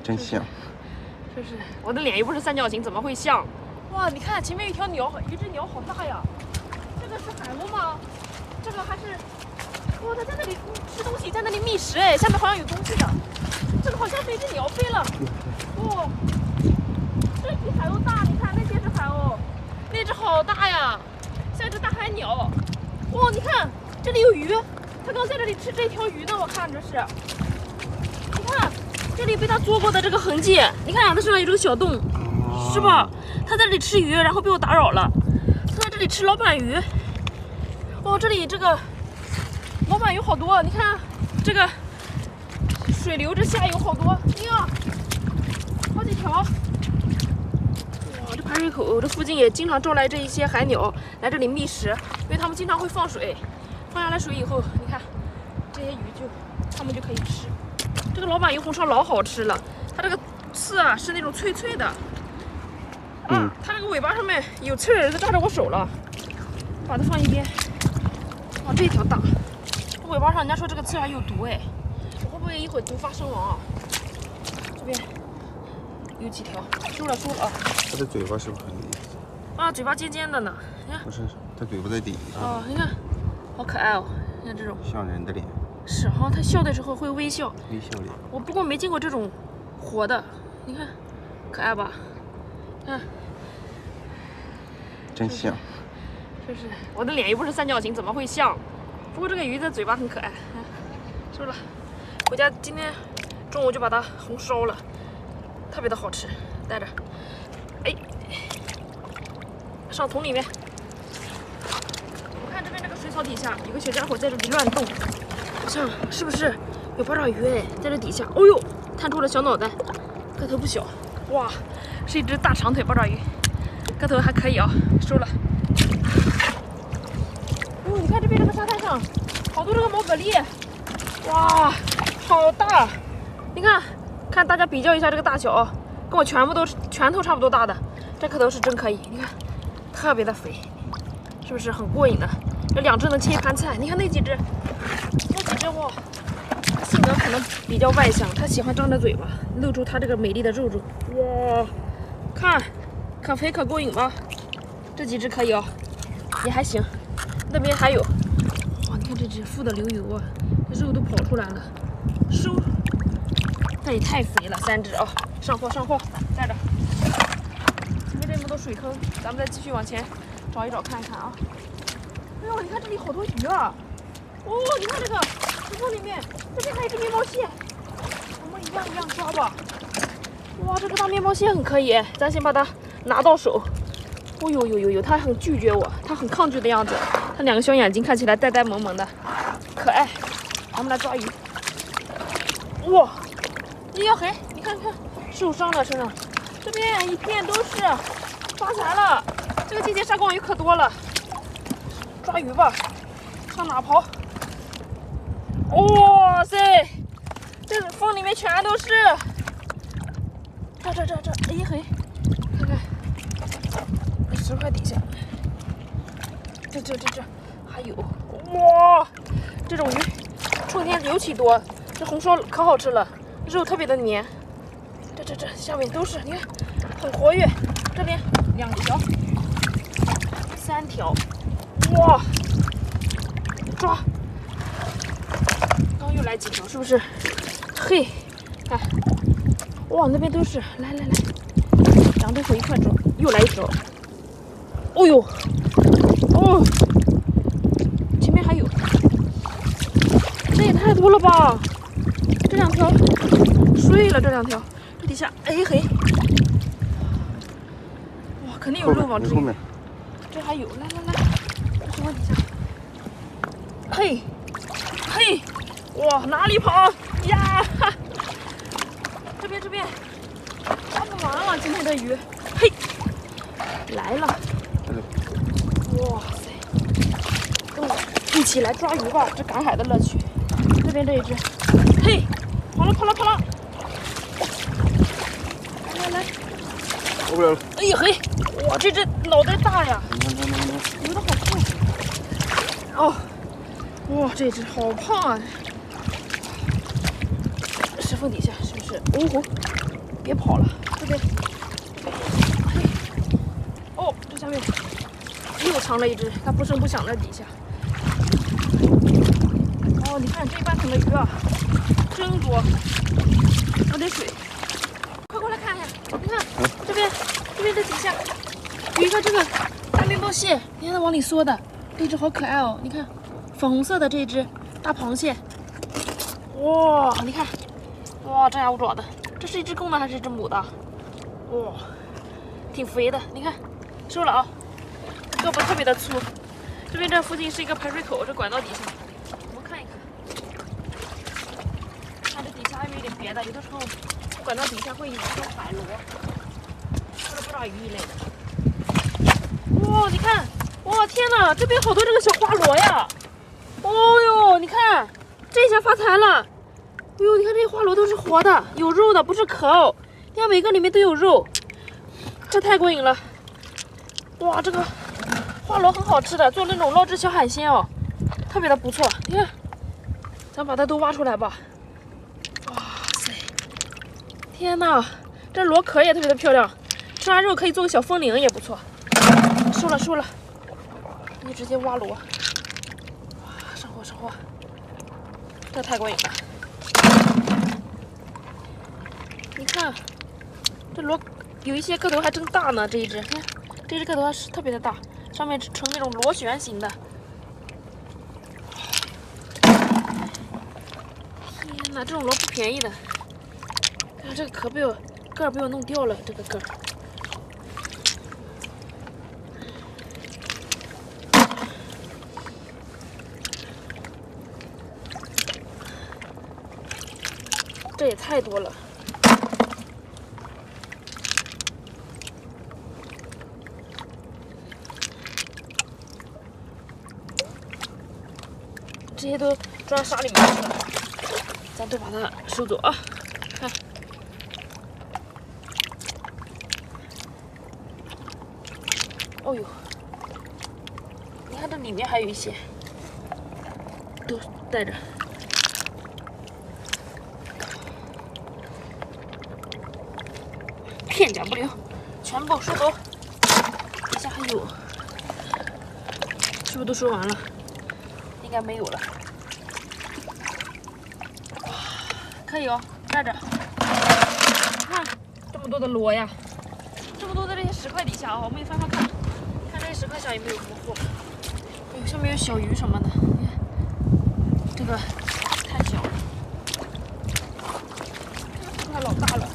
真像。这是我的脸又不是三角形，怎么会像？哇，你看前面有一条鸟，一只鸟好大呀！这个是海鸥吗？这个还是……哇，它在那里吃东西，在那里觅食哎，下面好像有东西的。这个好像是一只鸟飞了。哇，这比海鸥大，你看那些是海鸥，那只好大呀，像一只大海鸟。哇，你看这里有鱼，它刚在这里吃这条鱼呢，我看着是。你看。这里被它捉过的这个痕迹，你看它身上有这个小洞，是吧？它在这里吃鱼，然后被我打扰了。它在这里吃老板鱼。哦，这里这个老板鱼好多，你看这个水流之下有好多，哎呀，好几条。哇，这排水口这附近也经常招来这一些海鸟来这里觅食，因为它们经常会放水，放下来水以后，你看这些鱼它们就可以吃。这个老板鱼红烧老好吃了，它这个刺啊是那种脆脆的，它这个尾巴上面有刺儿，它扎着我手了，把它放一边。哇，这条大，尾巴上人家说这个刺还有毒哎，我会不会一会儿毒发身亡啊？这边有几条，收了啊。它的嘴巴是不是很有意思？啊，嘴巴尖尖的呢，你看。不是，它嘴巴在底下。哦，你看，好可爱哦，你看这种。像人的脸。是哈，它笑的时候会微笑。微笑脸。我不过没见过这种活的，你看，可爱吧？看，真像。这是我的脸又不是三角形，怎么会像？不过这个鱼的嘴巴很可爱。收了，回家今天中午就把它红烧了，特别的好吃，带着。哎，上桶里面。我看这边这个水草底下有个小家伙在这里乱动。好像是不是有八爪鱼哎，在这底下？哦呦，探出了小脑袋，个头不小。哇，是一只大长腿八爪鱼，个头还可以啊，收了。哦，你看这边这个沙滩上，好多这个毛蛤蜊，哇，好大！你看，看大家比较一下这个大小，跟我拳头差不多大的，这个头是真可以。你看，特别的肥，是不是很过瘾呢？这两只能切一盘菜。你看那几只。哇，它性格可能比较外向，它喜欢张着嘴巴，露出它这个美丽的肉肉。哇，看，可肥可过瘾吧？这几只可以哦，也还行。那边还有，哇，你看这只腹的流油啊，这肉都跑出来了。收，这也太肥了，3只啊！上货，带着。前面这么多水坑，咱们再继续往前找一找看一看啊。哎呦，你看这里好多鱼啊！哦，你看这个石头里面，这边还有一只面包蟹，我们一样抓吧。哇，这个大面包蟹很可以，咱先把它拿到手。哦呦，它很拒绝我，它很抗拒的样子，它2个小眼睛看起来呆呆萌萌的，可爱。咱们来抓鱼。哇，哎呀嘿，你看，受伤了身上，这边一片都是，发财了。这个季节沙光鱼可多了，抓鱼吧，上哪跑？哇塞，这缝里面全都是。这，哎呀嘿，看看，石块底下，这还有，哇，这种鱼春天尤其多，这红烧可好吃了，肉特别的黏。这下面都是，你看很活跃。这边2条，3条，哇，抓。又来几条，是不是？嘿，看，哇，那边都是，来，2只手一块抓，又来一条。哦呦，哦，前面还有，这也太多了吧！这2条睡了，这2条，这底下，哎嘿，哇，肯定有漏网之鱼。这还有，来，这什么底下？嘿。哇，哪里跑呀？这边，抓不完了今天的鱼。嘿，来了。哇塞，跟我一起来抓鱼吧，这赶海的乐趣。这边这一只，嘿，跑了。来，过不了了。哎呀嘿，哇，这只脑袋大呀，游得好快。哦，哇，这只好胖啊！石缝底下是不是？哦吼，别跑了，这边，嘿，哦，这下面又藏了一只，它不声不响在底下。哦，你看这半桶的鱼啊，真多，有点水，快过来看一下，你看这边这底下有一个这个大面包蟹，你看它往里缩的，这只好可爱哦，你看粉红色的这只大螃蟹，哇，你看，哇，张牙舞爪的。这是一只公的还是一只母的？哇，挺肥的，你看，收了啊，胳膊特别的粗。这边这附近是一个排水口，这管道底下，我们看一看。看这底下还有一点别的，有的时候管道底下会有一些海螺，或者不少鱼一类的。哇，你看，哇，天哪，这边好多这个小花螺呀！哦哟，你看，这下发财了。哎呦，你看这些花螺都是活的，有肉的，不是壳哦。你看每个里面都有肉，这太过瘾了。哇，这个花螺很好吃的，做那种捞汁小海鲜哦，特别的不错。你看，咱把它都挖出来吧。哇塞，天哪，这螺壳也特别的漂亮，吃完肉可以做个小风铃也不错。收了，你直接挖螺。哇，上货，这太过瘾了。你看，这螺有一些个头还真大呢。这一只，看这只个头还是特别的大，上面呈那种螺旋形的。天哪，这种螺不便宜的。看这个壳个儿被我弄掉了，这个个儿。这也太多了。这些都装沙里面去了，咱都把它收走啊！看，哦呦，你看这里面还有一些，都带着。片甲不留，全部收走。底下还有，是不是都收完了？应该没有了。哇，可以哦，带着。看这么多的螺呀，这么多的这些石块底下啊，我们也翻翻看，看这些石块下有没有什么货。哎呦，下面有小鱼什么的，你看这个太小了，这块老大了。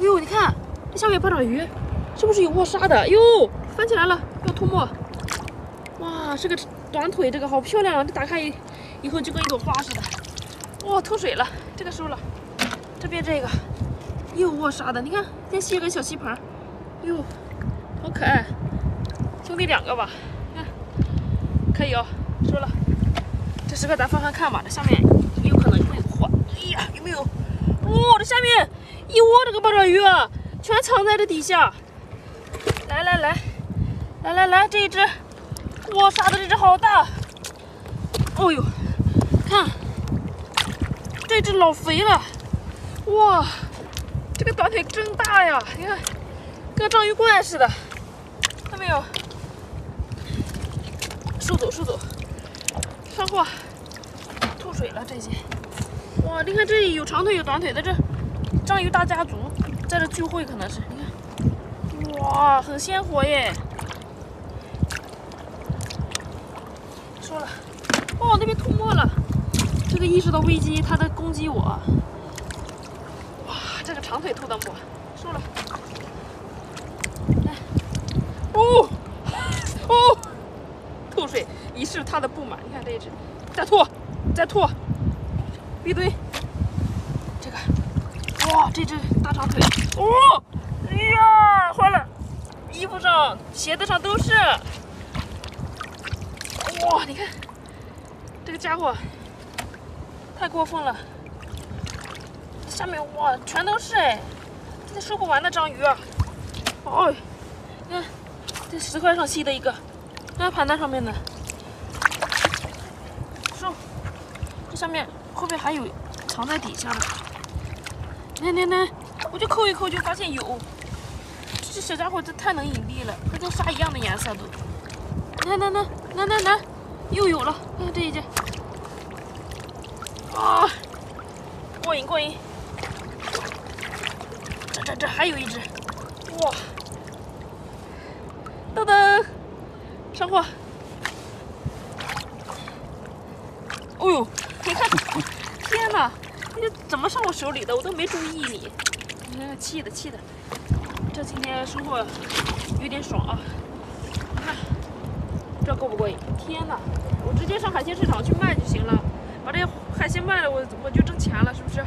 哟，你看这下面有八爪鱼，是不是有卧沙的？哟，翻起来了，要吐沫。哇，这个短腿，这个好漂亮啊！这打开以后就跟一朵花似的。哇，吐水了，这个收了。这边这个又卧沙的，你看，先吸个小吸盘。哟，好可爱，兄弟两个吧？看，可以哦，收了。这石块咱翻翻看吧，这下面有可能会有货。哎呀，有没有？哦，这下面一窝这个八爪鱼啊，全藏在这底下。来，这一只卧沙的这只好大。哦呦，看这只老肥了。哇，这个短腿真大呀！你看，跟章鱼怪似的。看到没有？收走，上货。吐水了这些。哇，你看这里有长腿有短腿的，这章鱼大家族在这聚会，可能是你看，哇，很鲜活耶！收了，哦，那边吐沫了，这个意识到危机，它在攻击我。哇，这个长腿吐的沫，收了。来，哦，吐水以示它的不满。你看这一只，再吐。一堆，这个，哇，这只大长腿，哦，哎呀，坏了，衣服上、鞋子上都是，哇，你看，这个家伙太过分了，下面哇全都是哎，这收不完的章鱼啊，哦，你看这石块上吸的一个，看盘子上面的，收，这下面。后面还有藏在底下的，来，我就抠一抠就发现有。这小家伙这太能引力了，跟这沙一样的颜色都。来，又有了，看这一只。啊，过瘾！这还有一只，哇！噔噔，上货。哦呦，你看，天哪，这怎么上我手里的？我都没注意你。气的，这今天收获有点爽啊！你看，这够不过瘾？天哪，我直接上海鲜市场去卖就行了，把这海鲜卖了，我就挣钱了，是不是？